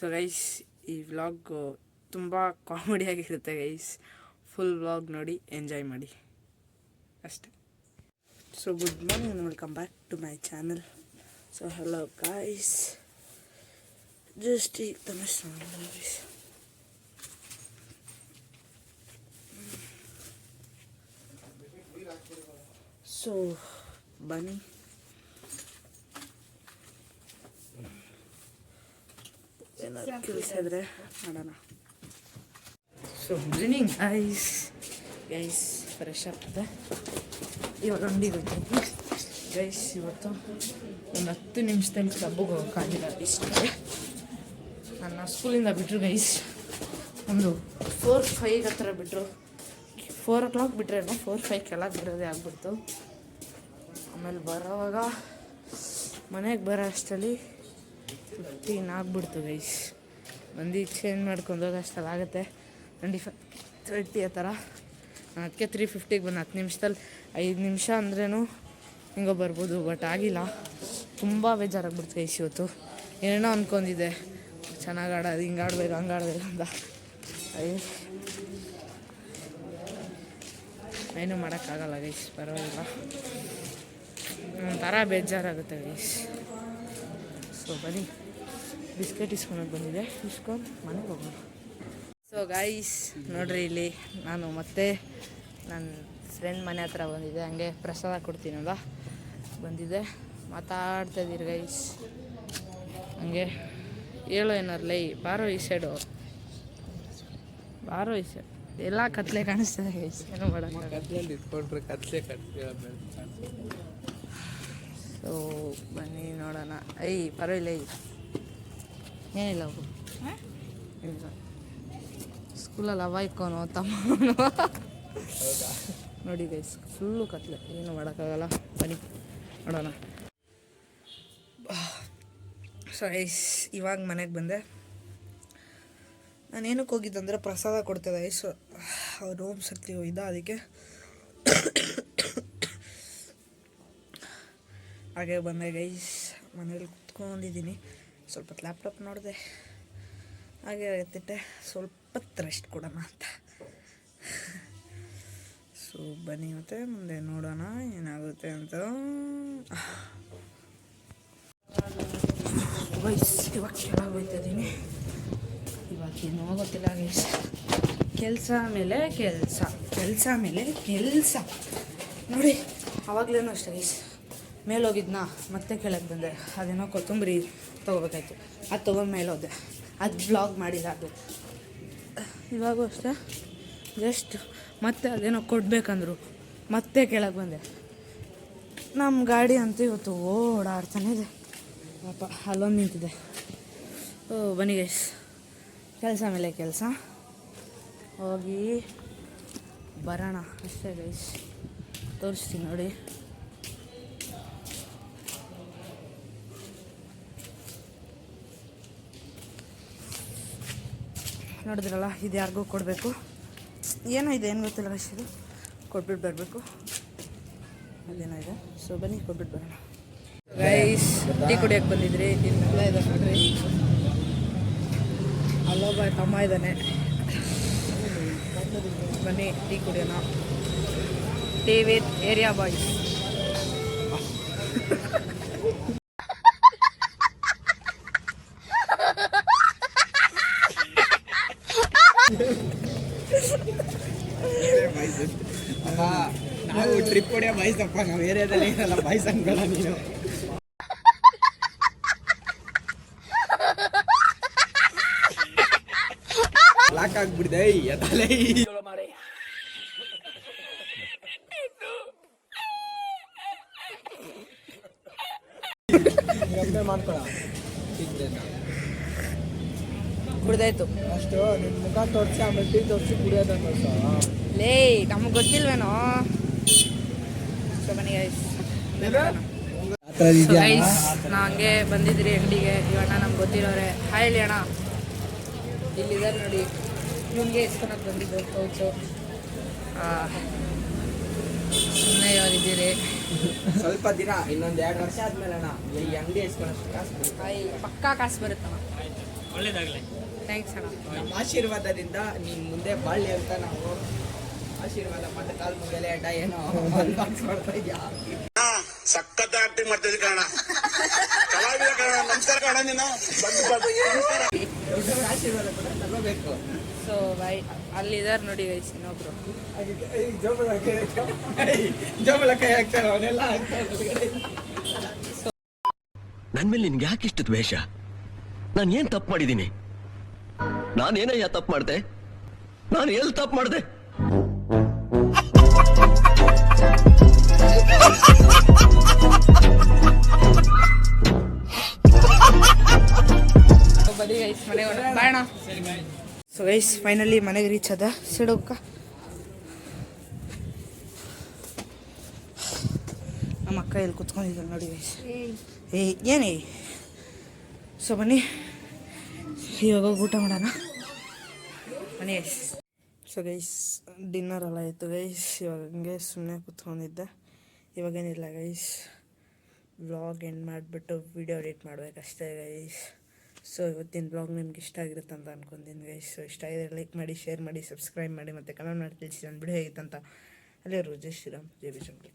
So guys ಈ vlog ತುಂಬ ಕಾಮಿಡಿಯಾಗಿರುತ್ತೆ guys. Full vlog ನೋಡಿ ಎಂಜಾಯ್ ಮಾಡಿ ಅಷ್ಟೆ. So good morning and welcome back to my channel. So hello guys, just take the mess guys. So ಬನ್ನಿ ಏನಾದ್ರು ಕೆಲಸ ಇದ್ರೆ ಮಾಡೋಣ. So morning guys fresh up ಇದೆ. ಇವಾಗ ಅಂಗಡಿಗೆ ಹೋಗ್ತೀನಿ ಗೈಸ್. ಇವತ್ತು ಒಂದು 10 ನಿಮಿಷದಲ್ಲಿ ಕ್ಲಬ್ಬಿಗೆ ಹೋಗೋಕ್ಕಾಗಿಲ್ಲ. ಇಷ್ಟೇ ನನ್ನ ಸ್ಕೂಲಿಂದ ಬಿಟ್ಟರು ಗೈಸ್. ಒಂದು 4-5 ಹತ್ರ ಬಿಟ್ಟರು. 4 o'clock ಬಿಟ್ರೇನೋ 4-5 ಕೆಳಗೆ ಬಿಡೋದೇ ಆಗ್ಬಿಡ್ತು. ಆಮೇಲೆ ಬರೋವಾಗ ಮನೆಗೆ ಬರೋ ಅಷ್ಟರಲ್ಲಿ 15 ಆಗ್ಬಿಡ್ತು ಗೈಸ್. ಬಂದು ಚೇಂಜ್ ಮಾಡ್ಕೊಂಡು ಹೋಗೋ ಅಷ್ಟಲ್ಲಿ ಆಗುತ್ತೆ 25-30 ಆ ಥರ. ಅದಕ್ಕೆ 3:50ಗೆ ಬಂದು 10 ನಿಮಿಷದಲ್ಲಿ 5 ನಿಮಿಷ ಅಂದ್ರೂ ಹಿಂಗೋ ಬರ್ಬೋದು. ಬಟ್ ಆಗಿಲ್ಲ, ತುಂಬ ಬೇಜಾರಾಗ್ಬಿಡ್ತು ಗೈಸ್. ಇವತ್ತು ಏನೋ ಅಂದ್ಕೊಂಡಿದ್ದೆ, ಚೆನ್ನಾಗಿ ಆಡೋದು, ಹಿಂಗೆ ಆಡ್ಬೇಕು ಹಂಗೆ ಆಡ್ಬೇಕು ಅಂತ. ಏನೂ ಮಾಡೋಕ್ಕಾಗಲ್ಲ ಗೈಸ್, ಪರವಾಗಿಲ್ಲ. ಒಂಥರ ಬೇಜಾರಾಗುತ್ತೆ ಗೈಸ್. ಸೊ ಬನ್ನಿ ಬಿಸ್ಕೆಟ್ ಇಸ್ಕೊಳಕ್ಕೆ ಬಂದಿದೆ, ಇಸ್ಕೊಂಡು ಮನೆಗೆ ಹೋಗೋಣ. ಸೊ ಗೈಸ್ ನೋಡ್ರಿ, ಇಲ್ಲಿ ನಾನು ಮತ್ತೆ ನನ್ನ ಫ್ರೆಂಡ್ ಮನೆ ಹತ್ರ ಬಂದಿದ್ದೆ. ಹಂಗೆ ಪ್ರಸಾದ ಕೊಡ್ತೀನಲ್ಲ ಬಂದಿದ್ದೆ. ಮಾತಾಡ್ತಾಯಿದ್ದೀರಿ ಗೈಸ್. ಹಂಗೆ ಹೇಳೋ ಏನಾರು ಲೈ ಬಾರೋ ಈ ಸೈಡು, ಬಾರೋ ಈ ಸೈಡ್. ಎಲ್ಲ ಕತ್ಲೆ ಕಾಣಿಸ್ತದೆ ಗೈಸ್, ಏನೋ ಮಾಡೋಣ. ಕತ್ಲೆಯಲ್ಲಿ ಇಟ್ಕೊಂಡ್ರೆ ಕತ್ಲೆ ಸೊ ಬನ್ನಿ ನೋಡೋಣ. ಪರವಾಗಿಲ್ಲ, ಏನಿಲ್ಲ ಹೋಗು. ಇಲ್ಲ ಸ್ಕೂಲಲ್ಲಿ ಅವ ಇಕ್ಕೋನು ತಮ್ಮನು ನೋಡಿ ಗೈಸ್, ಫುಲ್ಲು ಕತ್ಲೆ, ಏನು ಮಾಡೋಕ್ಕಾಗಲ್ಲ. ಬನ್ನಿ ನೋಡೋಣ. ಸೊ ಗೈಸ್ ಇವಾಗ ಮನೆಗೆ ಬಂದೆ. ನಾನು ಏನಕ್ಕೆ ಹೋಗಿದ್ದಂದರೆ ಪ್ರಸಾದ ಕೊಡ್ತಿದ್ದೆ ಗೈಸ್. ಅವ್ರು ಓಂ ಶಕ್ತಿ ಹೋಗಿದ್ದ, ಅದಕ್ಕೆ ಹಾಗೆ ಬಂದೆ ಗೈಸ್. ಮನೇಲಿ ಕುತ್ಕೊಂಡಿದ್ದೀನಿ, ಸ್ವಲ್ಪ ಲ್ಯಾಪ್ಟಾಪ್ ನೋಡಿದೆ, ಹಾಗೆ ಎತ್ತಿಟ್ಟೆ, ಸ್ವಲ್ಪ ರೆಸ್ಟ್ ಕೊಡೋಣ ಅಂತ. ಸೊ ಬನ್ನಿ ಮತ್ತೆ ಮುಂದೆ ನೋಡೋಣ ಏನಾಗುತ್ತೆ ಅಂತ. ಗೈಸ್ ಇವಾಗ ಕೆಳಗೆ ಹೋಗ್ತಿದ್ದೀನಿ. ಇವಾಗ ಏನೋ ಗೊತ್ತಿಲ್ಲ ಗೈಸ್. ಕೆಲಸ ಮೇಲೆ ಕೆಲಸ ನೋಡಿ. ಆವಾಗಲೇನೋ ಅಷ್ಟೇ ಗೈಸ್, ಮೇಲೆ ಹೋಗಿದ್ನಾ ಮತ್ತೆ ಕೆಳಗೆ ಬಂದೆ. ಅದೇನೋ ಕೊತ್ತಂಬರಿ ತೊಗೋಬೇಕಾಯ್ತು, ಅದು ತೊಗೊಂಡು ಮೇಲೆ ಹೋದೆ. ಅದು ಬ್ಲಾಗ್ ಮಾಡಿಲ್ಲ. ಅದು ಇವಾಗೂ ಅಷ್ಟೇ, ಜಸ್ಟ್ ಮತ್ತೆ ಅದೇನೋ ಕೊಡಬೇಕಂದ್ರು ಮತ್ತೆ ಕೆಳಗೆ ಬಂದೆ. ನಮ್ಮ ಗಾಡಿ ಅಂತೂ ಇವತ್ತು ಓಡಾಡ್ತಾನೆ ಇದೆ ಪಾಪ, ಅಲ್ಲೊಂದು ನಿಂತಿದೆ. ಬನ್ನಿ ಗೈಸ್, ಕೆಲಸ ಮೇಲೆ ಕೆಲಸ ಹೋಗಿ ಬರೋಣ ಅಷ್ಟೇ ಗೈಸ್. ತೋರಿಸ್ತೀನಿ ನೋಡಿ. ನೋಡಿದ್ರಲ್ಲ, ಇದು ಯಾರಿಗೂ ಕೊಡಬೇಕು. ಏನೋ ಇದೆ, ಏನು ಗೊತ್ತಿಲ್ಲ ಗೈಸ್. ಇದು ಕೊಟ್ಬಿಟ್ಟು ಬರಬೇಕು, ಅದೇನೋ ಇದೆ. ಸೊ ಬನ್ನಿ ಕೊಟ್ಬಿಟ್ಟು ಬರೋಣ ಗೈಸ್. ಟೀ ಕುಡಿಯೋಕ್ಕೆ ಬಂದಿದ್ರಿ. ನಿನ್ನೆಲ್ಲ ಇದೆ ನೋಡ್ರಿ, ಅಲ್ಲೊಬ್ಬ ತಮ್ಮ ಇದ್ದಾನೆ. ಬನ್ನಿ ಟೀ ಕುಡಿಯೋಣ. Tea with area boys. ನಾವು ಟ್ರಿಪ್ ಹೊಡೆಯೋ ಬಾಯ್ಸಪ್ಪ, ನಾವು ಏರಿಯಾದಲ್ಲಿ ಏನಲ್ಲ ಬಾಯ್ಸ್ ಅನ್ಬೇಡ ನೀನು. ಲಾಕ್ ಆಗ್ಬಿಡಿದೆ ಎತ್ತಲೇ ಮಾಡ್ಕೊಳ. ಕುಡ್ದಾಯ್ತು ಅಷ್ಟು ನಿನ್ನ ಮುಖ ತೋರಿಸಿ ಆಮೇಲೆ ಟೀ ತೋರಿಸಿ ಕುಡಿಯೋದನ್ನ ಲೇ, ನಮಗೆ ಗೊತ್ತಿಲ್ವೇನೋ. ಸೊ ಬನ್ನಿ ಗೈಸ್, ನಾ ಹಂಗೆ ಬಂದಿದ್ರಿ ಅಂಗಡಿಗೆ. ಇವಣ್ಣ ನಮ್ಗೆ ಗೊತ್ತಿರೋರೆ. ಹಾಯ್ ಹೇಳಿ ಅಣ್ಣ, ಇಲ್ಲಿದ್ದಾರೆ ನೋಡಿ. ಇವನಿಗೆ ಇಸ್ಕೊಳಕ್ಕೆ ಬಂದಿದ್ದು ಪೌಚು. ಸುಮ್ಮನೆ ಯಾರಿದ್ದೀರಿ? ಸ್ವಲ್ಪ ದಿನ, ಇನ್ನೊಂದು 2 ವರ್ಷ ಆದ್ಮೇಲೆ ಅಣ್ಣ ಈ ಅಂಗಡಿ ಇಸ್ಕೊಳಕ್ಕೆ ಕಾಸು ಪಕ್ಕಾ ಕಾಸು ಬರುತ್ತಣ್ಣ. ಥ್ಯಾಂಕ್ಸ್ ಅಣ್ಣ. ನಮ್ಮ ಆಶೀರ್ವಾದದಿಂದ ನೀನು ಮುಂದೆ ಬಾಳ್ಲಿ ಅಂತ ನಾವು ಆಶೀರ್ವಾದ ಮಾಡಿ ಕಾಲ್ ಮುಗಿಯಲೆ ಅಡ್ಡ ಏನೋ ಬಾಕ್ಸ್ ಮಾಡ್ತಾ ಇದ್ಯಾ. ಸಖತ್ ಆಕ್ಟಿಂಗ್ ಮಾಡ್ತಿದ್ದೆ ಕಣ, ಕಲಾವಿದ ಕಣ. ನಮಸ್ಕಾರ ಕಣ, ನೀನು ದೊಡ್ಡವರ ಆಶೀರ್ವಾದ ಕೂಡ ತಗೋಬೇಕು. ಸೊ ಬಾಯ್, ಅಲ್ಲಿದ್ದಾರೆ ನೋಡಿ ಗೈಸ್ ಇನ್ನೊಬ್ರು. ಜೋಬಳ ಕೈ ಹಾಕ್ತಾರೆ ಅವನೆಲ್ಲ ಹಾಕ್ತಾರೆ. ನನ್ ಮೇಲೆ ನಿನ್ಗೆ ಯಾಕೆ ಇಷ್ಟು ದ್ವೇಷ? ನಾನು ಏನ್ ತಪ್ಪು ಮಾಡಿದ್ದೀನಿ? ನಾನೇನಯ್ಯ ತಪ್ಪು ಮಾಡ್ದೆ? ನಾನು ಎಲ್ಲಿ ತಪ್ಪು ಮಾಡ್ದೆ? ಬರೀ ಗೈಸ್ ಮನೆಗೆ ಬಾಣ. ಸೊ ಗೈಸ್ ಫೈನಲಿ ಮನೆಗೆ ರೀಚ್ ಅದ. ಸಿಡೋಕ್ಕ ನಮ್ಮ ಅಕ್ಕ ಇಲ್ಲಿ ಕುತ್ಕೊಂಡಿದ್ದಾರೆ ನೋಡಿ ಗೈಸ್. ಏನೇ ಸೊ ಬನ್ನಿ ಇವಾಗ ಊಟ ಮಾಡೋಣ ಬನ್ನಿ ಗೈಸ್. ಸೊ ಗೈಸ್ ಡಿನ್ನರ್ ಎಲ್ಲ ಆಯಿತು ಗೈಸ್. ಇವಾಗ ಹಂಗೆ ಸುಮ್ಮನೆ ಕುತ್ಕೊಂಡಿದ್ದೆ. ಇವಾಗೇನಿಲ್ಲ ಗೈಸ್, ವ್ಲಾಗ್ ಎಂಡ್ ಮಾಡಿಬಿಟ್ಟು ವಿಡಿಯೋ ಎಡಿಟ್ ಮಾಡಬೇಕಷ್ಟೇ ಗೈಸ್. ಸೊ ಇವತ್ತಿನ ಬ್ಲಾಗ್ ನಿಮ್ಗೆ ಇಷ್ಟ ಆಗಿರುತ್ತೆ ಅಂತ ಅನ್ಕೊಂತೀನಿ ಗೈಸ್. ಸೊ ಇಷ್ಟ ಆಗಿದ್ರೆ ಲೈಕ್ ಮಾಡಿ, ಶೇರ್ ಮಾಡಿ, ಸಬ್ಸ್ಕ್ರೈಬ್ ಮಾಡಿ, ಮತ್ತು ಕಮೆಂಟ್ ಮಾಡಿ ತಿಳಿಸಿ ನನ್ನ ವಿಡಿಯೋ ಹೇಗಿತ್ತಂತ. ಅಲ್ಲೇ ಜೈ ಶ್ರೀರಾಮ್, ಜೈ ಬಿಜಂಬಿ.